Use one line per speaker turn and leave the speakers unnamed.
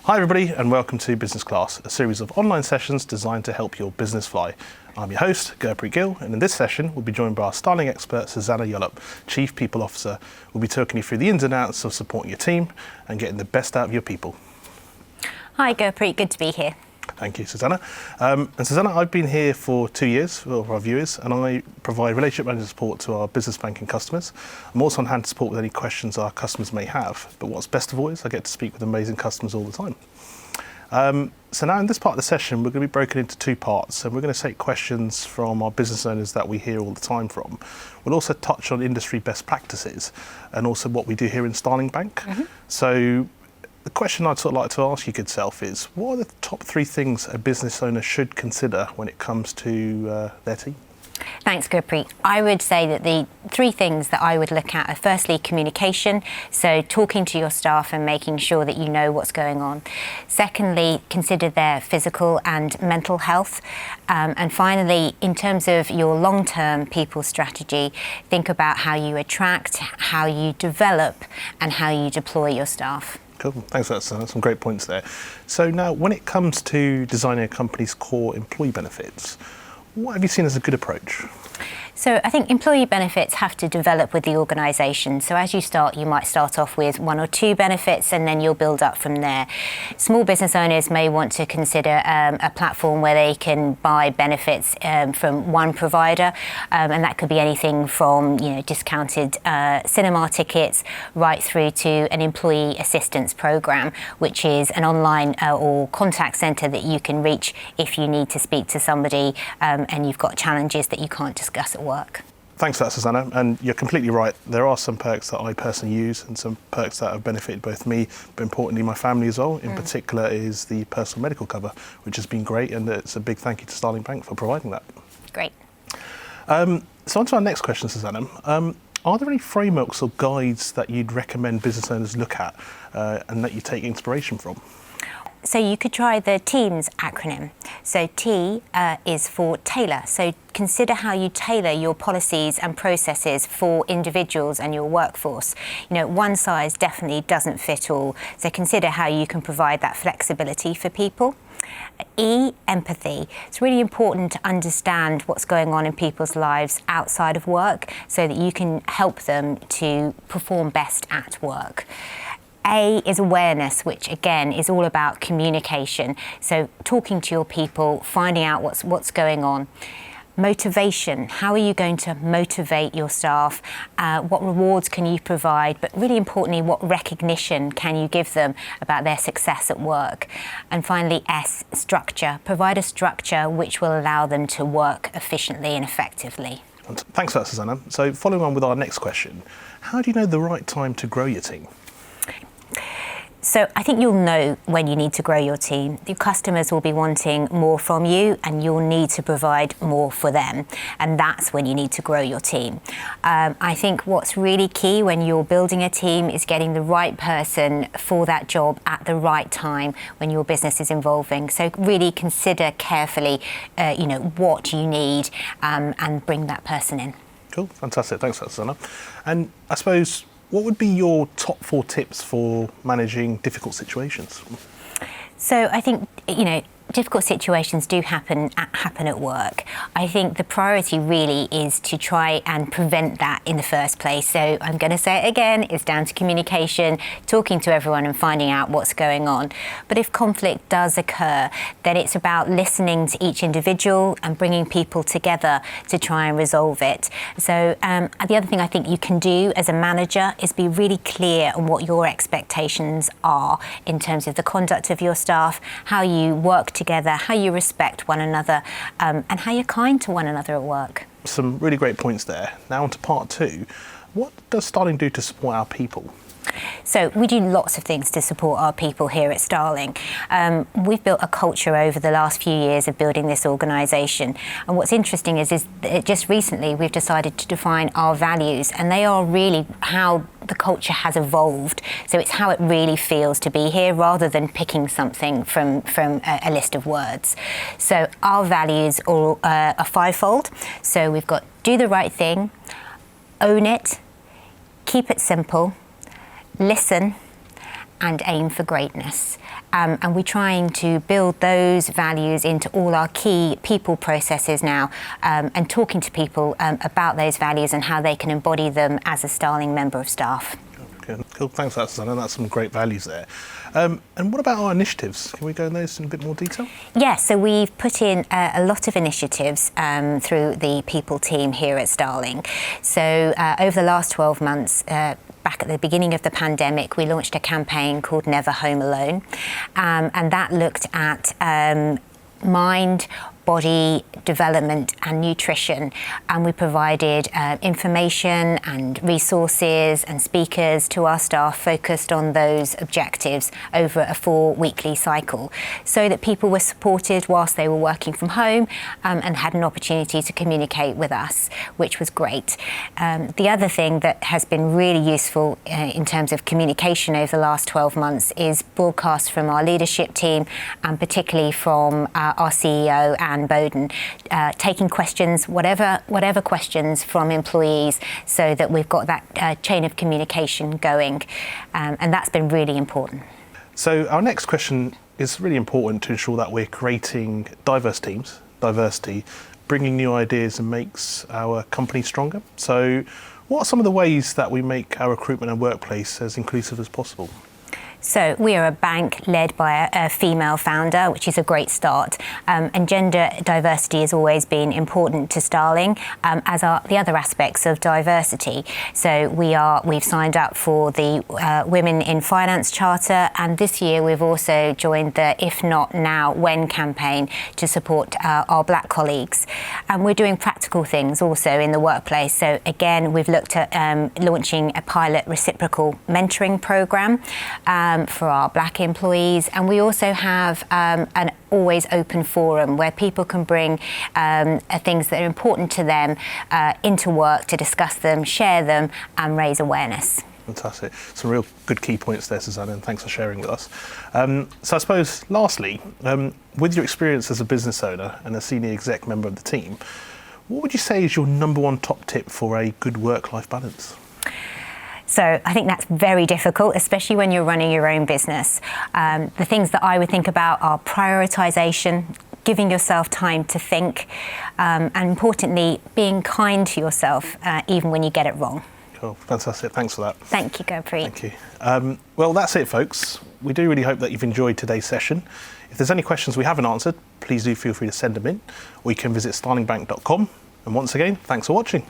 Hi everybody and welcome to Business Class, a series of online sessions designed to help your business fly. I'm your host, Gurpreet Gill, and in this session we'll be joined by our Starling expert, Susanna Yallop, Chief People Officer. We'll be talking you through the ins and outs of supporting your team and getting the best out of your people.
Hi Gurpreet, good to be here.
Thank you, Susanna. And Susanna, I've been here for 2 years for our viewers, and I provide relationship manager support to our business banking customers. I'm also on hand to support with any questions our customers may have. But what's best of all is I get to speak with amazing customers all the time. So now in this part of the session, we're going to be broken into two parts, and we're going to take questions from our business owners that we hear all the time from. We'll also touch on industry best practices and also what we do here in Starling Bank. So the question I'd sort of like to ask you, good self, is what are the top 3 things a business owner should consider when it comes to their team?
Thanks, Gurpreet. I would say that the 3 things that I would look at are firstly communication, so talking to your staff and making sure that you know what's going on. Secondly, consider their physical and mental health. And finally, in terms of your long-term people strategy, think about how you attract, how you develop and how you deploy your staff.
Cool, thanks for that, Susanna. Some great points there. So now, when it comes to designing a company's core employee benefits, what have you seen as a good approach?
So I think employee benefits have to develop with the organisation. So as you start, you might start off with 1 or 2 benefits and then you'll build up from there. Small business owners may want to consider a platform where they can buy benefits from one provider, and that could be anything from discounted cinema tickets right through to an employee assistance programme, which is an online or contact centre that you can reach if you need to speak to somebody and you've got challenges that you can't discuss at work.
Thanks for that, Susanna, and you're completely right. There are some perks that I personally use and some perks that have benefited both me, but importantly my family as well. In particular is the personal medical cover, which has been great, and it's a big thank you to Starling Bank for providing that.
Great.
So on to our next question, Susanna. Are there any frameworks or guides that you'd recommend business owners look at and that you take inspiration from?
So you could try the TEAMS acronym. So T is for tailor. So consider how you tailor your policies and processes for individuals and your workforce. One size definitely doesn't fit all. So consider how you can provide that flexibility for people. E, empathy. It's really important to understand what's going on in people's lives outside of work so that you can help them to perform best at work. A is awareness, which again is all about communication. So talking to your people, finding out what's going on. Motivation, how are you going to motivate your staff? What rewards can you provide? But really importantly, what recognition can you give them about their success at work? And finally, S, structure. Provide a structure which will allow them to work efficiently and effectively.
Thanks for that, Susanna. So following on with our next question, how do you know the right time to grow your team?
So I think you'll know when you need to grow your team. Your customers will be wanting more from you and you'll need to provide more for them. And that's when you need to grow your team. I think what's really key when you're building a team is getting the right person for that job at the right time when your business is evolving. So really consider carefully, what you need and bring that person in.
Cool, fantastic. Thanks for that, Susanna. And I suppose, what would be your top 4 tips for managing difficult situations?
So I think, difficult situations do happen at work. I think the priority really is to try and prevent that in the first place. So I'm going to say it again, it's down to communication, talking to everyone and finding out what's going on. But if conflict does occur, then it's about listening to each individual and bringing people together to try and resolve it. So the other thing I think you can do as a manager is be really clear on what your expectations are in terms of the conduct of your staff, how you work together, how you respect one another, and how you're kind to one another at work.
Some really great points there. Now on to part 2. What does Starling do to support our people?
So we do lots of things to support our people here at Starling. We've built a culture over the last few years of building this organisation. And what's interesting is that just recently we've decided to define our values, and they are really how the culture has evolved. So it's how it really feels to be here rather than picking something from a list of words. So our values are 5-fold. So we've got do the right thing, own it, keep it simple, listen, and aim for greatness. And we're trying to build those values into all our key people processes now, and talking to people about those values and how they can embody them as a Starling member of staff.
Okay, cool. Thanks for that, Susanna. That's some great values there. And what about our initiatives? Can we go in those in a bit more detail?
Yes, so we've put in a lot of initiatives through the people team here at Starling. So over the last 12 months, back at the beginning of the pandemic, we launched a campaign called Never Home Alone, and that looked at mind, body development and nutrition, and we provided information and resources and speakers to our staff focused on those objectives over a 4-weekly cycle, so that people were supported whilst they were working from home, and had an opportunity to communicate with us, which was great. The other thing that has been really useful in terms of communication over the last 12 months is broadcasts from our leadership team, and particularly from our CEO Anne Bowden, taking questions, whatever questions from employees, so that we've got that chain of communication going, and that's been really important.
So our next question is really important to ensure that we're creating diverse teams, diversity, bringing new ideas and makes our company stronger. So what are some of the ways that we make our recruitment and workplace as inclusive as possible?
So we are a bank led by a female founder, which is a great start. And gender diversity has always been important to Starling, as are the other aspects of diversity. So we've signed up for the Women in Finance Charter, and this year we've also joined the If Not Now, When campaign to support our black colleagues. And we're doing practical things also in the workplace. So again, we've looked at launching a pilot reciprocal mentoring programme for our black employees, and we also have an always open forum where people can bring things that are important to them into work to discuss them, share them and raise awareness.
Fantastic. Some real good key points there, Susanna, and thanks for sharing with us. So I suppose, lastly, with your experience as a business owner and a senior exec member of the team, what would you say is your number one top tip for a good work-life balance?
So I think that's very difficult, especially when you're running your own business. The things that I would think about are prioritisation, giving yourself time to think, and importantly, being kind to yourself, even when you get it wrong.
Cool, fantastic. Thanks for that.
Thank you, Gurpreet.
Thank you. Well, that's it, folks. We do really hope that you've enjoyed today's session. If there's any questions we haven't answered, please do feel free to send them in, or you can visit starlingbank.com. And once again, thanks for watching.